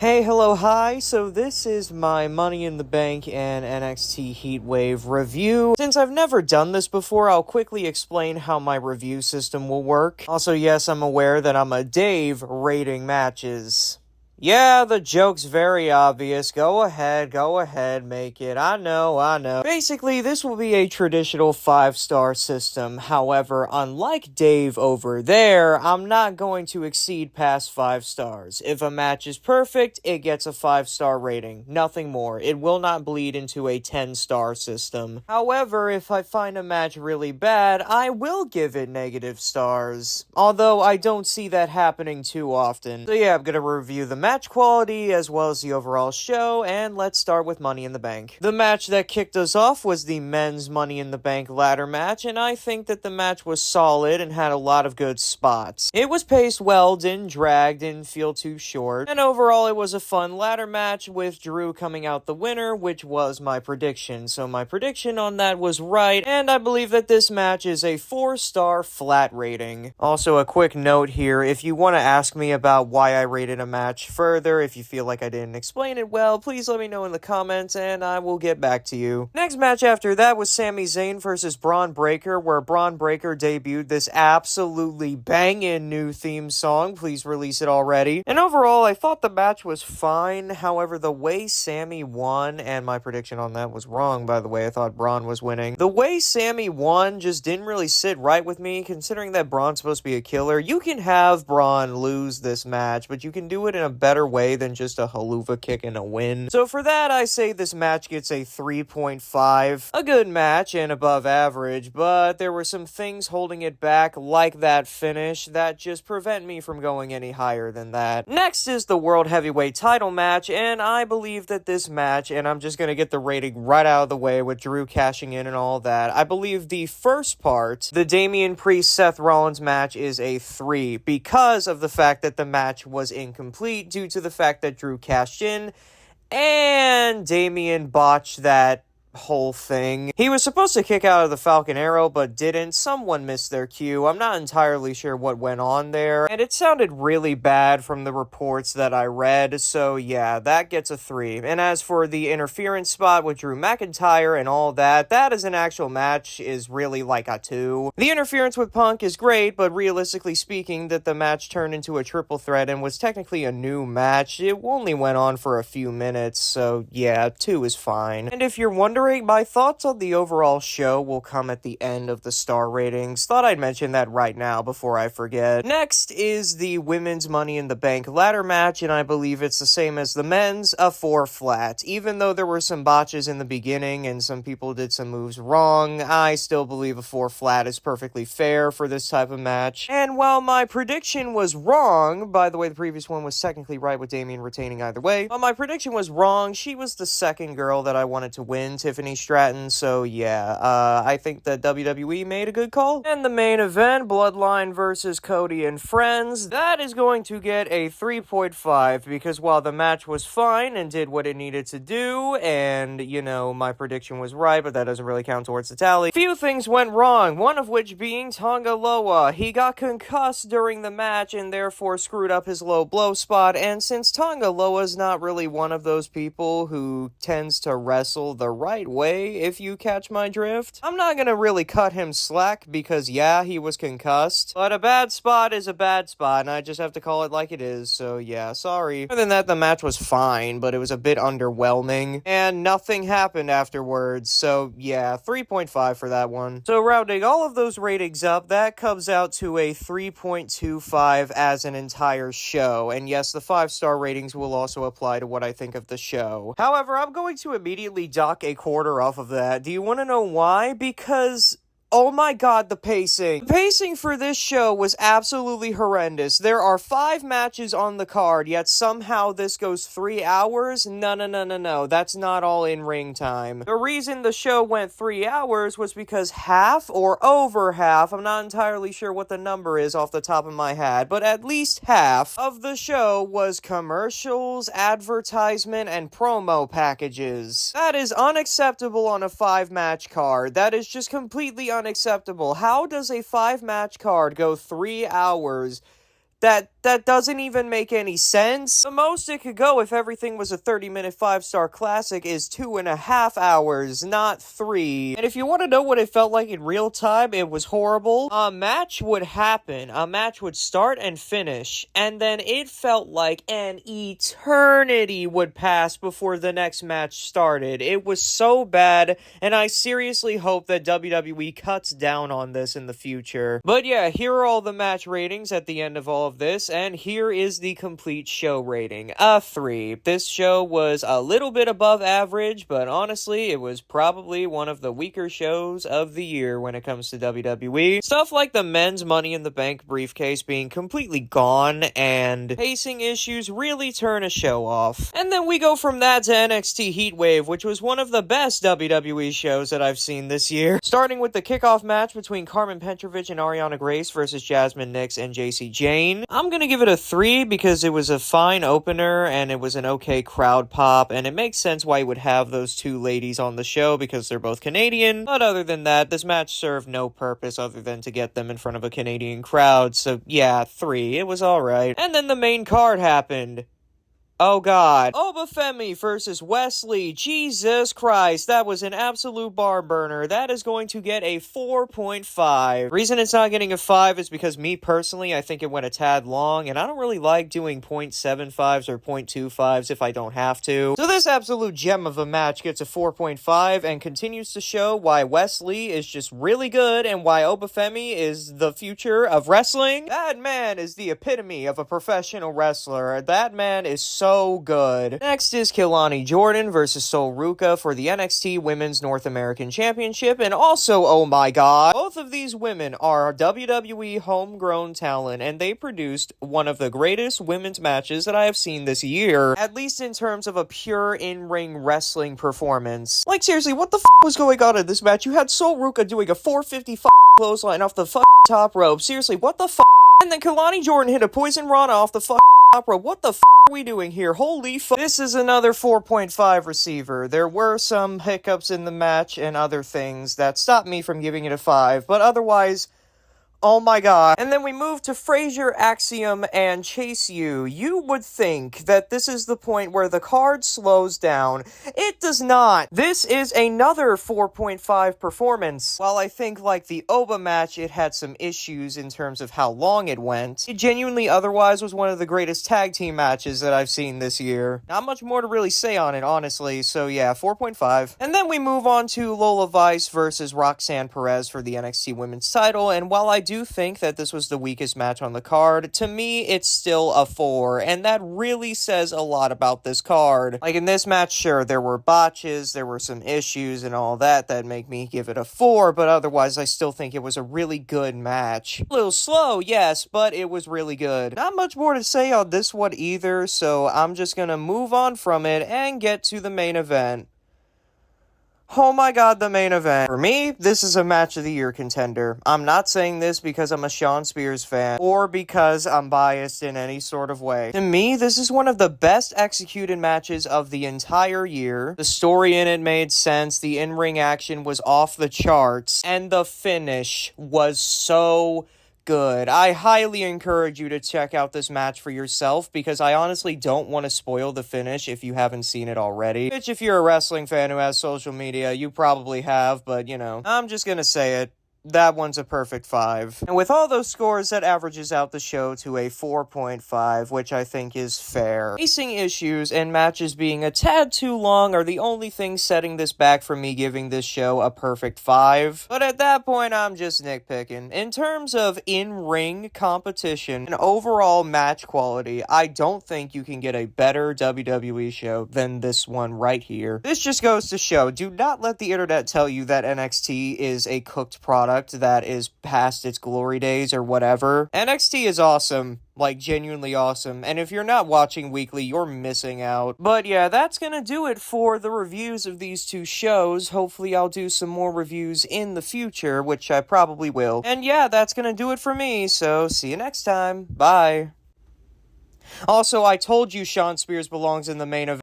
Hey, hello, hi. So this is my Money in the Bank and NXT Heatwave review. Since I've never done this before, I'll quickly explain how my review system will work. Also, yes, I'm aware that I'm a Dave rating matches. Yeah, the joke's very obvious. Go ahead, make it. I know. Basically, this will be a traditional 5-star system. However, unlike Dave over there, I'm not going to exceed past 5 stars. If a match is perfect, it gets a 5-star rating. Nothing more. It will not bleed into a 10-star system. However, if I find a match really bad, I will give it negative stars. Although I don't see that happening too often. So yeah, I'm gonna review the match quality as well as the overall show, and let's start with Money in the Bank. The match that kicked us off was the men's Money in the Bank ladder match, and I think that the match was solid and had a lot of good spots. It was paced well, didn't drag, didn't feel too short, and overall it was a fun ladder match with Drew coming out the winner, which was my prediction. So my prediction on that was right, and I believe that this match is a 4-star flat rating. Also, a quick note here, if you want to ask me about why I rated a match further, if you feel like I didn't explain it well, please let me know in the comments and I will get back to you. Next match after that was Sami Zayn versus Braun Breaker, where Braun Breaker debuted this absolutely banging new theme song. Please release it already. And overall, I thought the match was fine. However, the way Sami won, and my prediction on that was wrong, by the way, I thought Braun was winning. The way Sami won just didn't really sit right with me, considering that Braun's supposed to be a killer. You can have Braun lose this match, but you can do it in a better way than just a haluva kick and a win. So for that, I say this match gets a 3.5. A good match and above average, but there were some things holding it back, like that finish, that just prevent me from going any higher than that. Next is the World Heavyweight title match, and I believe that this match, and I'm just gonna get the rating right out of the way with Drew cashing in and all that, I believe the first part, the Damian Priest-Seth Rollins match, is a 3 because of the fact that the match was incomplete due to the fact that Drew cashed in and Damian botched that whole thing. He was supposed to kick out of the Falcon Arrow, but didn't. Someone missed their cue. I'm not entirely sure what went on there, and it sounded really bad from the reports that I read, so yeah, that gets a 3. And as for the interference spot with Drew McIntyre and all that, that as an actual match is really like a 2. The interference with Punk is great, but realistically speaking, that the match turned into a triple threat and was technically a new match, it only went on for a few minutes, so yeah, 2 is fine. And if you're wondering, my thoughts on the overall show will come at the end of the star ratings. Thought I'd mention that right now before I forget. Next is the women's Money in the Bank ladder match, and I believe it's the same as the men's, a 4 flat. Even though there were some botches in the beginning and some people did some moves wrong, I still believe a 4 flat is perfectly fair for this type of match. And while my prediction was wrong, by the way, the previous one was technically right with Damian retaining either way, while my prediction was wrong, she was the second girl that I wanted to win, Tiffany Stratton, so yeah, I think that WWE made a good call. And the main event, Bloodline versus Cody and Friends, that is going to get a 3.5, because while the match was fine and did what it needed to do, and, you know, my prediction was right, but that doesn't really count towards the tally, few things went wrong, one of which being Tonga Loa. He got concussed during the match and therefore screwed up his low blow spot, and since Tonga Loa's not really one of those people who tends to wrestle the right way, if you catch my drift, I'm not gonna really cut him slack because yeah, he was concussed, but a bad spot is a bad spot and I just have to call it like it is, so yeah, sorry. Other than that, the match was fine, but it was a bit underwhelming and nothing happened afterwards, so yeah, 3.5 for that one. So rounding all of those ratings up, that comes out to a 3.25 as an entire show, and yes, the 5-star ratings will also apply to what I think of the show. However, I'm going to immediately dock a quarter off of that. Do you want to know why? Because oh my god, the pacing. The pacing for this show was absolutely horrendous. There are 5 matches on the card, yet somehow this goes 3 hours? No. That's not all in ring time. The reason the show went 3 hours was because half or over half, I'm not entirely sure what the number is off the top of my head, but at least half of the show was commercials, advertisement, and promo packages. That is unacceptable on a 5-match card. That is just completely unacceptable. How does a 5-match card go 3 hours That doesn't even make any sense. The most it could go if everything was a 30-minute 5-star classic is 2.5 hours, not 3. And if you want to know what it felt like in real time, it was horrible. A match would happen. A match would start and finish, and then it felt like an eternity would pass before the next match started. It was so bad, and I seriously hope that WWE cuts down on this in the future. But yeah, here are all the match ratings at the end of all of this, and here is the complete show rating. A 3. This show was a little bit above average, but honestly, it was probably one of the weaker shows of the year when it comes to WWE. Stuff like the men's Money in the Bank briefcase being completely gone, and pacing issues really turn a show off. And then we go from that to NXT Heatwave, which was one of the best WWE shows that I've seen this year. Starting with the kickoff match between Carmen Petrovic and Ariana Grace versus Jasmine Nix and JC Jane. I'm gonna give it a 3 because it was a fine opener and it was an okay crowd pop, and it makes sense why you would have those two ladies on the show because they're both Canadian. But other than that, this match served no purpose other than to get them in front of a Canadian crowd, so yeah, 3. It was alright. And then the main card happened. Oh god. Obafemi versus Wesley. Jesus Christ, that was an absolute barn burner. That is going to get a 4.5. Reason it's not getting a 5 is because me personally, I think it went a tad long, and I don't really like doing 0.75s or 0.25s if I don't have to. So this absolute gem of a match gets a 4.5 and continues to show why Wesley is just really good and why Obafemi is the future of wrestling. That man is the epitome of a professional wrestler. That man is so good. Next is Kilani Jordan versus Sol Ruca for the NXT Women's North American Championship, and also, oh my god, both of these women are WWE homegrown talent, and they produced one of the greatest women's matches that I have seen this year, at least in terms of a pure in-ring wrestling performance. Like, seriously, what the was going on in this match? You had Sol Ruca doing a 450 clothesline off the top rope. Seriously, what the And then Kilani Jordan hit a Poison Rana off the top rope. What the are we doing here? Holy fuck. This is another 4.5 receiver. There were some hiccups in the match and other things that stopped me from giving it a 5, but otherwise, oh my god. And then we move to Frazier, Axiom, and Chase U. You would think that this is the point where the card slows down. It does not. This is another 4.5 performance. While I think, like the Oba match, it had some issues in terms of how long it went, it genuinely otherwise was one of the greatest tag team matches that I've seen this year. Not much more to really say on it, honestly, so yeah, 4.5. And then we move on to Lola Vice versus Roxanne Perez for the NXT Women's title, and while I do think that this was the weakest match on the card, to me, it's still a 4, and that really says a lot about this card. Like, in this match, sure, there were botches, there were some issues and all that make me give it a 4, but otherwise, I still think it was a really good match. A little slow, yes, but it was really good. Not much more to say on this one either, so I'm just gonna move on from it and get to the main event. Oh my god, the main event. For me, this is a match of the year contender. I'm not saying this because I'm a Shawn Spears fan or because I'm biased in any sort of way. To me, this is one of the best executed matches of the entire year. The story in it made sense, the in-ring action was off the charts, and the finish was so good. I highly encourage you to check out this match for yourself because I honestly don't want to spoil the finish if you haven't seen it already. Which, if you're a wrestling fan who has social media, you probably have, but you know, I'm just gonna say it. That one's a perfect 5. And with all those scores, that averages out the show to a 4.5, which I think is fair. Pacing issues and matches being a tad too long are the only things setting this back from me giving this show a perfect 5. But at that point, I'm just nitpicking. In terms of in-ring competition and overall match quality, I don't think you can get a better WWE show than this one right here. This just goes to show, do not let the internet tell you that NXT is a cooked product that is past its glory days or whatever. NXT is awesome. Like, genuinely awesome. And if you're not watching weekly, you're missing out. But yeah, that's gonna do it for the reviews of these two shows. Hopefully I'll do some more reviews in the future, which I probably will. And yeah, that's gonna do it for me, so see you next time. Bye. Also, I told you Shawn Spears belongs in the main event.